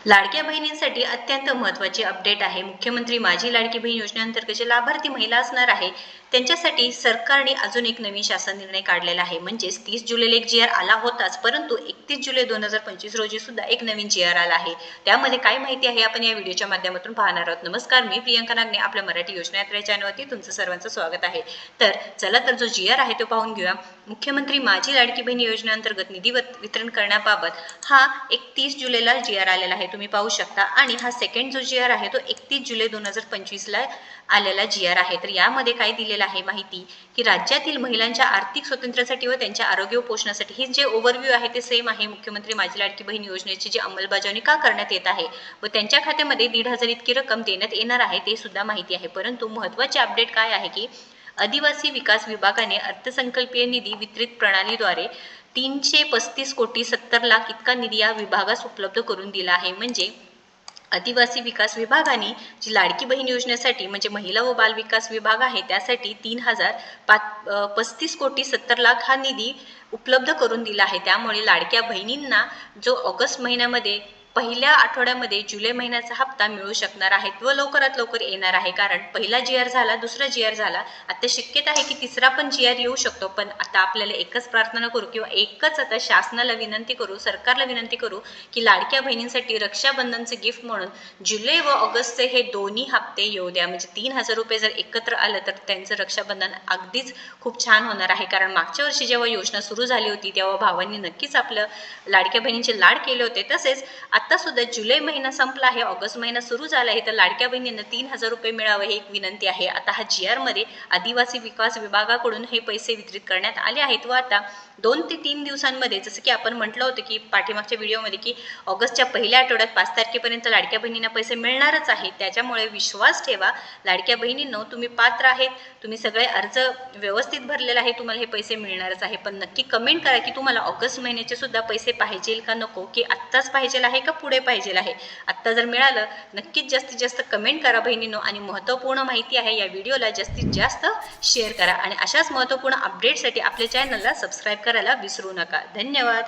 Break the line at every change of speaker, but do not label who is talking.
लाडक्या बहिणींसाठी अत्यंत महत्त्वाची अपडेट आहे। मुख्यमंत्री माझी लाडकी बहीण योजनेअंतर्गत जे लाभार्थी महिला असणार आहे त्यांच्यासाठी सरकारने अजून एक नवीन शासन निर्णय काढलेला आहे। म्हणजेच 30 जुलैला एक जी आर आला होताच, परंतु 31 जुलै 2025 रोजी सुद्धा एक नवीन जी आर आला आहे। त्यामध्ये काय माहिती आहे आपण या व्हिडिओच्या माध्यमातून पाहणार आहोत। नमस्कार, मी प्रियंका नागने, आपल्या मराठी योजना यात्रा चॅनलवरती तुमचं सर्वांचं स्वागत आहे। तर चला तर जो जी आर आहे तो पाहून घेऊया। मुख्यमंत्री माझी लाडकी बहीण योजनेअंतर्गत निधी वितरण करण्याबाबत हा 31 जुलैला जी आर आलेला आहे, तुम्ही पाहू शकता। आणि हा सेकंड जो जी आर आहे तो 31 जुलै 2025 ला आलेला जी आर आहे। तर यामध्ये काय दिलेलं आहे माहिती की राज्यातील महिलांच्या आर्थिक स्वातंत्र्यासाठी व त्यांच्या आरोग्य व पोषणासाठी हे जे ओव्हरव्ह्यू आहे ते सेम आहे। मुख्यमंत्री माझी लाडकी बहीण योजनेची जी अंमलबजावणी का करण्यात येत आहे व त्यांच्या खात्यामध्ये 1,500 इतकी रक्कम देण्यात येणार आहे ते सुद्धा माहिती आहे। परंतु महत्त्वाचे अपडेट काय आहे की आदिवासी विकास विभागाने अर्थसंकल्पीय निधी वितरित प्रणालीद्वारे 335 कोटी 70 लाख इतका निधी या विभागास उपलब्ध करून दिला आहे। म्हणजे आदिवासी विकास विभागाने जी लाडकी बहीण योजनेसाठी म्हणजे महिला व बाल विकास विभाग आहे त्यासाठी 3,035 कोटी 70 लाख हा निधी उपलब्ध करून दिला आहे। त्यामुळे लाडक्या बहिणींना जो ऑगस्ट महिन्यामध्ये पहिल्या आठवड्यामध्ये जुलै महिन्याचा हप्ता मिळू शकणार आहे व लवकरात लवकर येणार आहे। कारण पहिला जी आर झाला, दुसरा जी आर झाला, आता शक्यता आहे की तिसरा पण जी आर येऊ शकतो। पण आता आपल्याला एकच प्रार्थना करू किंवा एकच आता शासनाला विनंती करू, सरकारला विनंती करू की लाडक्या बहिणींसाठी रक्षाबंधनचे गिफ्ट म्हणून जुलै व ऑगस्टचे हे दोन्ही हप्ते येऊ द्या। म्हणजे 3,000 रुपये जर एकत्र आलं तर त्यांचं रक्षाबंधन अगदीच खूप छान होणार आहे। कारण मागच्या वर्षी जेव्हा योजना सुरू झाली होती तेव्हा भावांनी नक्कीच आपलं लाडक्या बहिणींचे लाड केले होते। तसेच आता सुद्धा जुलै महिना संपला आहे, ऑगस्ट महिना सुरू झाला आहे, तर लाडक्या बहिणींना 3,000 रुपये मिळावे ही एक विनंती आहे। आता हा जी आर मध्ये आदिवासी विकास विभागाकडून हे पैसे वितरित करण्यात आले आहेत व आता 2 ते 3 दिवसांमध्ये, जसं की आपण म्हटलं होतं की पाठीमागच्या व्हिडिओमध्ये की ऑगस्टच्या पहिल्या आठवड्यात 5 तारखेपर्यंत लाडक्या बहिणींना पैसे मिळणारच आहेत। त्याच्यामुळे विश्वास ठेवा लाडक्या बहिणींनो, तुम्ही पात्र आहेत, तुम्ही सगळे अर्ज व्यवस्थित भरलेला आहे, तुम्हाला हे पैसे मिळणारच आहे। पण नक्की कमेंट करा की तुम्हाला ऑगस्ट महिन्याचे सुद्धा पैसे पाहिजे का नको, की आत्ताच पाहिजे आहे का पुढे पाहिजे आहे। आत्ता जर मिळालं नक्कीच जास्तीत जास्त कमेंट करा बहिणींनो, आणि महत्त्वपूर्ण माहिती आहे या व्हिडिओला जास्तीत जास्त शेअर करा आणि अशाच महत्त्वपूर्ण अपडेटसाठी आपल्या चॅनलला सबस्क्राईब करायला विसरू नका। धन्यवाद।